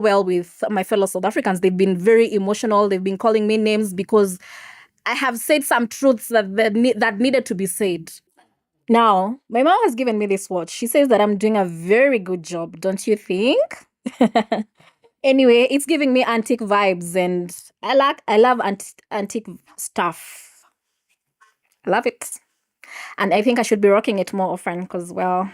well with my fellow South Africans. They've been very emotional. They've been calling me names because I have said some truths that needed to be said. Now, my mom has given me this watch. She says that I'm doing a very good job, don't you think? Anyway, it's giving me antique vibes, and I love antique stuff. I love it. And I think I should be rocking it more often because, well,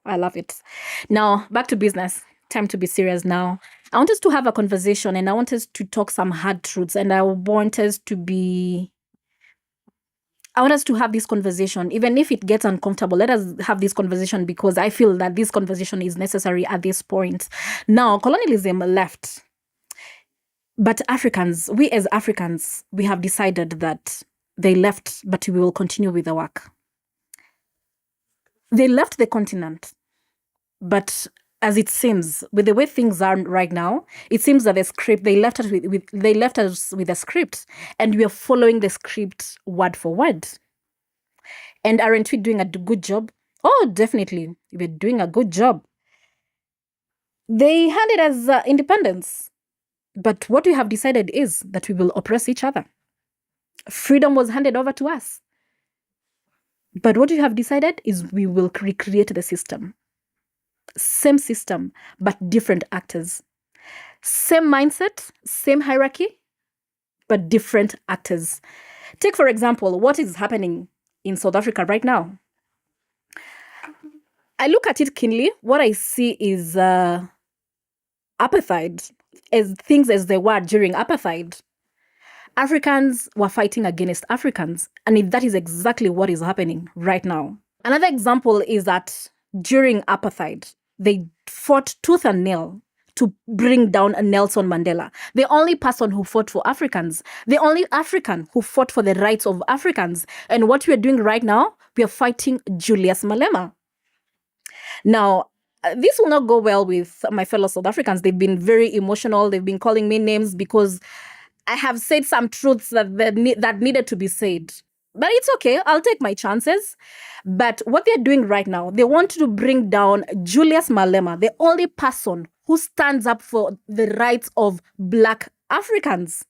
I love it. Now, back to business. Time to be serious now. I want us to have a conversation and I want us to talk some hard truths, and I want us to have this conversation. Even if it gets uncomfortable, let us have this conversation because I feel that this conversation is necessary at this point. Now, colonialism left. But we as Africans, we have decided that they left, but we will continue with the work. They left the continent, but as it seems, with the way things are right now, it seems that they left us with a script, and we are following the script word for word. And aren't we doing a good job? Oh, definitely, we're doing a good job. They handed us independence, but what we have decided is that we will oppress each other. Freedom was handed over to us, but what we have decided is we will recreate the system. Same system, but different actors. Same mindset, same hierarchy, but different actors. Take, for example, what is happening in South Africa right now. I look at it keenly. What I see is apartheid, as things as they were during apartheid. Africans were fighting against Africans, and that is exactly what is happening right now. Another example is that during apartheid, they fought tooth and nail to bring down Nelson Mandela, the only person who fought for Africans, the only African who fought for the rights of Africans. And what we are doing right now, we are fighting Julius Malema. Now, this will not go well with my fellow South Africans. They've been very emotional. They've been calling me names because I have said some truths that needed to be said. But it's okay. I'll take my chances. But what they're doing right now, they want to bring down Julius Malema, the only person who stands up for the rights of Black Africans.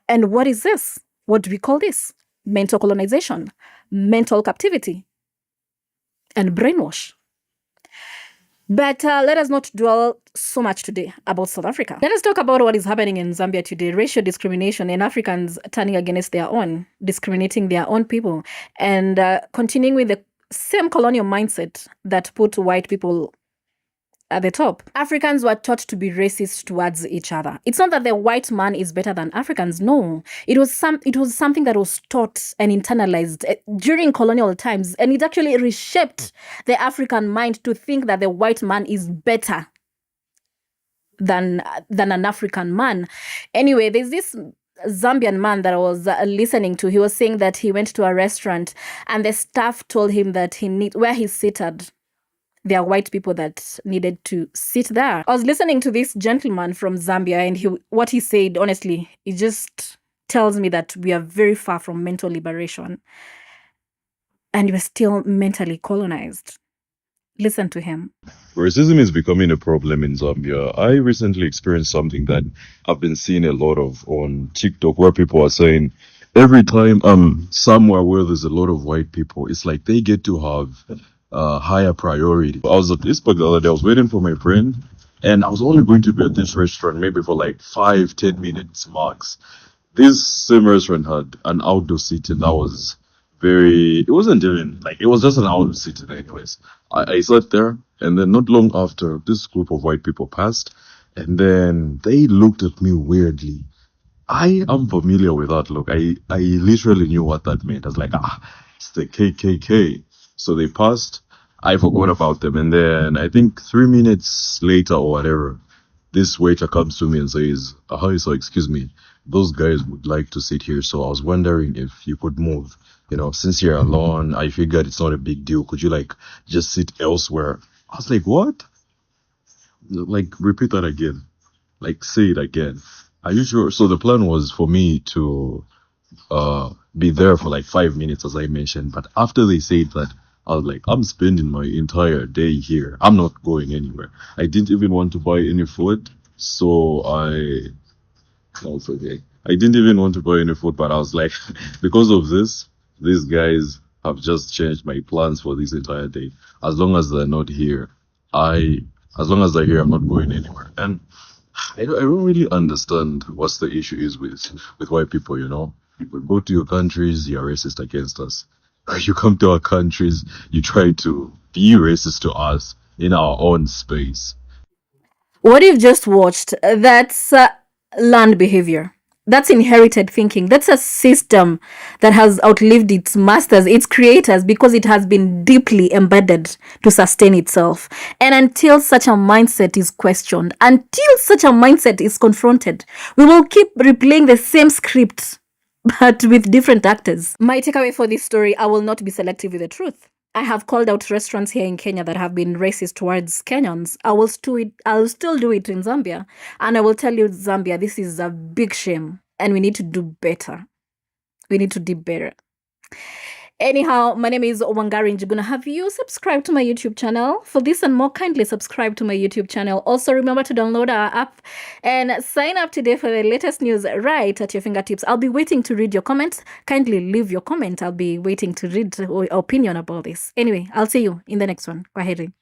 And what is this? What do we call this? Mental colonization, mental captivity, and brainwash. But let us not dwell so much today about South Africa. Let us talk about what is happening in Zambia today. Racial discrimination and Africans turning against their own, discriminating their own people, and continuing with the same colonial mindset that put white people at the top. Africans were taught to be racist towards each other. It's not that the white man is better than Africans. No, it was something that was taught and internalized during colonial times, and it actually reshaped the African mind to think that the white man is better than an African man. Anyway, there's this Zambian man that I was listening to. He was saying that he went to a restaurant and the staff told him that where he's seated, there are white people that needed to sit there. I was listening to this gentleman from Zambia, and what he said, honestly, it just tells me that we are very far from mental liberation and we're still mentally colonized. Listen to him. Racism is becoming a problem in Zambia. I recently experienced something that I've been seeing a lot of on TikTok, where people are saying every time somewhere where there's a lot of white people, it's like they get to have higher priority. I was at this park the other day. I was waiting for my friend, and I was only going to be at this restaurant maybe for like 5-10 minutes max. This same restaurant had an outdoor seating that was it wasn't even like, it was just an outdoor seating anyways. I sat there, and then not long after, this group of white people passed, and then they looked at me weirdly. I am familiar with that look. I literally knew what that meant. I was like, it's the KKK. So they passed. I forgot about them. And then I think 3 minutes later or whatever, this waiter comes to me and says, so excuse me, those guys would like to sit here. So I was wondering if you could move. Since you're alone, I figured it's not a big deal. Could you just sit elsewhere? I was like, what? Repeat that again. Say it again. Are you sure? So the plan was for me to be there for 5 minutes, as I mentioned. But after they said that, I was like, I'm spending my entire day here. I'm not going anywhere. I didn't even want to buy any food. So I didn't even want to buy any food, but I was like, because of this, these guys have just changed my plans for this entire day. As long as they're not here, I, as long as they're here, I'm not going anywhere. And I don't really understand what's the issue is with white people, you know? We go to your countries, you're racist against us. You come to our countries, you try to be racist to us in our own space. What you've just watched, that's learned behavior. That's inherited thinking. That's a system that has outlived its masters, its creators, because it has been deeply embedded to sustain itself. And until such a mindset is questioned, until such a mindset is confronted, we will keep replaying the same script, but with different actors. My takeaway for this story, I will not be selective with the truth. I have called out restaurants here in Kenya that have been racist towards Kenyans. I'll still do it in Zambia. And I will tell you, Zambia, this is a big shame. And we need to do better. We need to do better. Anyhow, my name is Wangari Njuguna. Have you subscribed to my YouTube channel? For this and more, kindly subscribe to my YouTube channel. Also, remember to download our app and sign up today for the latest news right at your fingertips. I'll be waiting to read your comments. Kindly leave your comment. I'll be waiting to read your opinion about this. Anyway, I'll see you in the next one. Kwaheri.